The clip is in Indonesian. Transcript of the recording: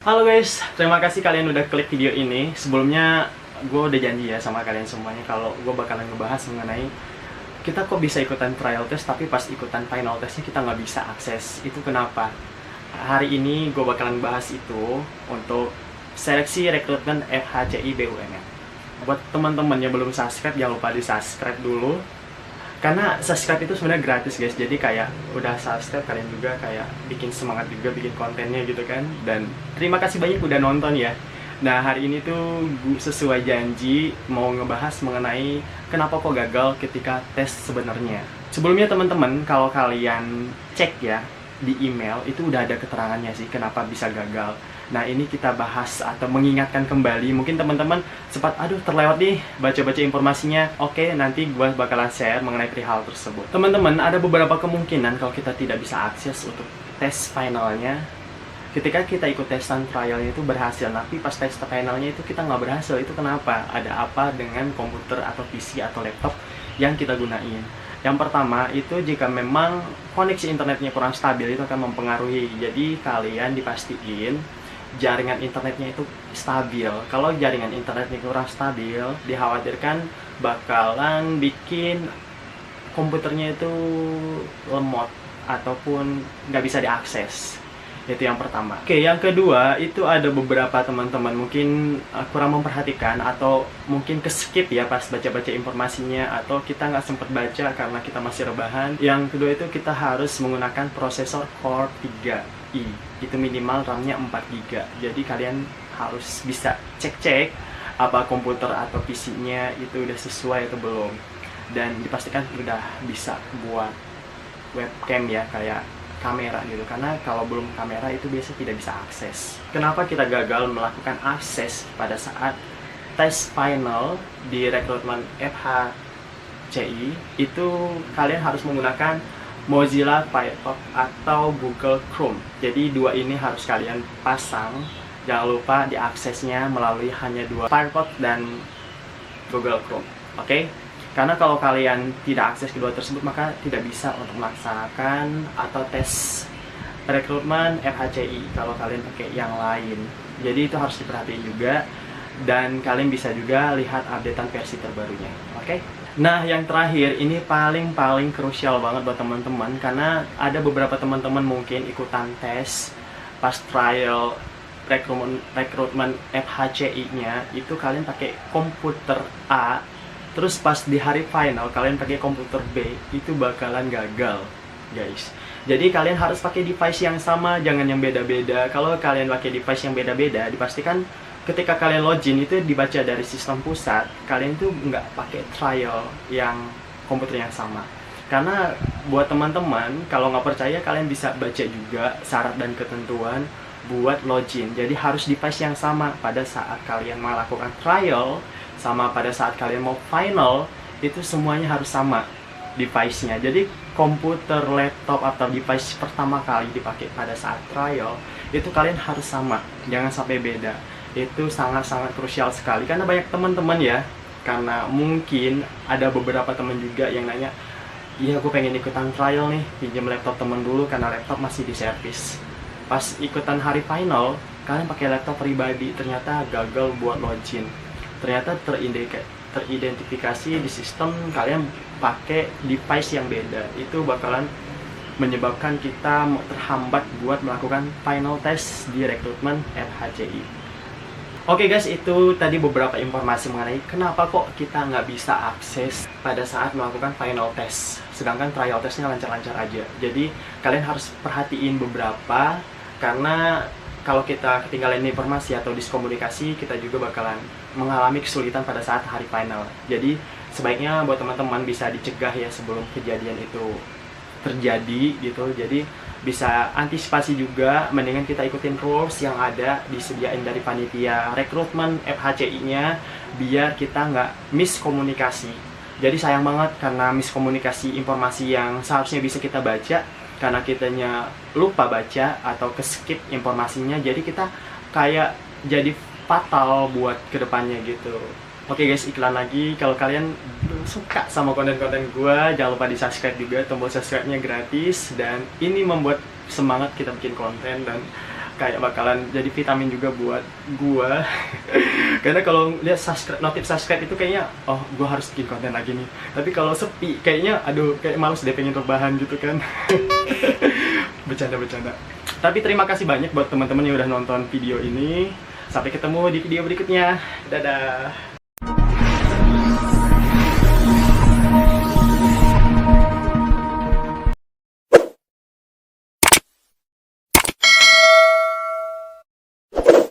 Halo guys, terima kasih kalian udah klik video ini. Sebelumnya gue udah janji ya sama kalian semuanya kalau gue bakalan ngebahas mengenai kita kok bisa ikutan trial test tapi pas ikutan final testnya kita nggak bisa akses. Itu kenapa? Hari ini gue bakalan bahas itu untuk seleksi rekrutmen FHCI BUMN. Buat teman-teman yang belum subscribe, jangan lupa di subscribe dulu. Karena subscribe itu sebenarnya gratis guys, jadi kayak udah subscribe kalian juga kayak bikin semangat juga bikin kontennya gitu kan. Dan terima kasih banyak udah nonton ya. Nah hari ini tuh sesuai janji mau ngebahas mengenai kenapa kok gagal ketika tes sebenarnya. Sebelumnya teman-teman, kalau kalian cek ya di email itu udah ada keterangannya sih kenapa bisa gagal. Nah ini kita bahas atau mengingatkan kembali. Mungkin teman-teman sempat aduh terlewat nih baca-baca informasinya. Oke, nanti gue bakalan share mengenai perihal tersebut. Teman-teman, ada beberapa kemungkinan kalau kita tidak bisa akses untuk tes finalnya. Ketika kita ikut tesan trialnya itu berhasil, tapi pas tes finalnya itu kita nggak berhasil. Itu kenapa? Ada apa dengan komputer atau PC atau laptop yang kita gunain? Yang pertama itu jika memang koneksi internetnya kurang stabil itu akan mempengaruhi. Jadi kalian dipastiin jaringan internetnya itu stabil. Kalau jaringan internetnya kurang stabil, dikhawatirkan bakalan bikin komputernya itu lemot ataupun nggak bisa diakses. Itu yang pertama. Oke, yang kedua itu ada beberapa teman-teman mungkin kurang memperhatikan atau mungkin keskip ya pas baca-baca informasinya, atau kita nggak sempat baca karena kita masih rebahan. Yang kedua itu kita harus menggunakan prosesor Core 3i, itu minimal RAM-nya 4GB. Jadi kalian harus bisa cek-cek apa komputer atau PC-nya itu udah sesuai atau belum, dan dipastikan udah bisa buat webcam ya, kayak kamera gitu. Karena kalau belum kamera itu biasa tidak bisa akses. Kenapa kita gagal melakukan akses pada saat tes final di rekrutmen FHCI? Itu kalian harus menggunakan Mozilla Firefox atau Google Chrome. Jadi dua ini harus kalian pasang. Jangan lupa diaksesnya melalui hanya dua, Firefox dan Google Chrome. Oke? Karena kalau kalian tidak akses kedua tersebut maka tidak bisa untuk melaksanakan atau tes rekrutmen FHCI kalau kalian pakai yang lain. Jadi itu harus diperhatiin juga, dan kalian bisa juga lihat updatean versi terbarunya. Oke? Nah, yang terakhir ini paling krusial banget buat teman-teman, karena ada beberapa teman-teman mungkin ikutan tes pas trial rekrutmen FHCI-nya itu kalian pakai komputer A, terus pas di hari final kalian pakai komputer B, itu bakalan gagal guys. Jadi kalian harus pakai device yang sama, jangan yang beda-beda. Kalau kalian pakai device yang beda-beda, dipastikan ketika kalian login itu dibaca dari sistem pusat, kalian tuh nggak pakai trial yang komputer yang sama. Karena buat teman-teman, kalau nggak percaya kalian bisa baca juga syarat dan ketentuan buat login. Jadi harus device yang sama pada saat kalian melakukan trial sama pada saat kalian mau final, itu semuanya harus sama device-nya. Jadi komputer, laptop atau device pertama kali dipakai pada saat trial itu kalian harus sama, jangan sampai beda. Itu sangat-sangat krusial sekali, karena banyak teman-teman ya, karena mungkin ada beberapa teman juga yang nanya, iya aku pengen ikutan trial nih, pinjam laptop temen dulu karena laptop masih di servis. Pas ikutan hari final, kalian pakai laptop pribadi, ternyata gagal buat login. Ternyata teridentifikasi di sistem kalian pakai device yang beda. Itu bakalan menyebabkan kita terhambat buat melakukan final test di rekrutmen FHCI. Oke guys, itu tadi beberapa informasi mengenai kenapa kok kita nggak bisa akses pada saat melakukan final test, sedangkan trial testnya lancar-lancar aja. Jadi kalian harus perhatiin beberapa, karena kalau kita ketinggalan informasi atau diskomunikasi, kita juga bakalan mengalami kesulitan pada saat hari final. Jadi sebaiknya buat teman-teman bisa dicegah ya sebelum kejadian itu terjadi gitu. Jadi bisa antisipasi juga, mendingan kita ikutin rules yang ada disediain dari panitia rekrutmen FHCI-nya biar kita nggak miskomunikasi. Jadi sayang banget karena miskomunikasi informasi yang seharusnya bisa kita baca, karena kitanya lupa baca atau keskip informasinya, jadi kita kayak jadi fatal buat kedepannya gitu. Oke guys, iklan lagi. Kalau kalian suka sama konten-konten gue, jangan lupa di subscribe juga, tombol subscribe-nya gratis, dan ini membuat semangat kita bikin konten. Dan kayak bakalan jadi vitamin juga buat gua. Karena kalau lihat notif subscribe itu kayaknya, oh gua harus bikin konten lagi nih. Tapi kalau sepi kayaknya aduh kayak males deh pengen rebahan gitu kan. Bercanda. Tapi terima kasih banyak buat teman-teman yang udah nonton video ini. Sampai ketemu di video berikutnya. Dadah.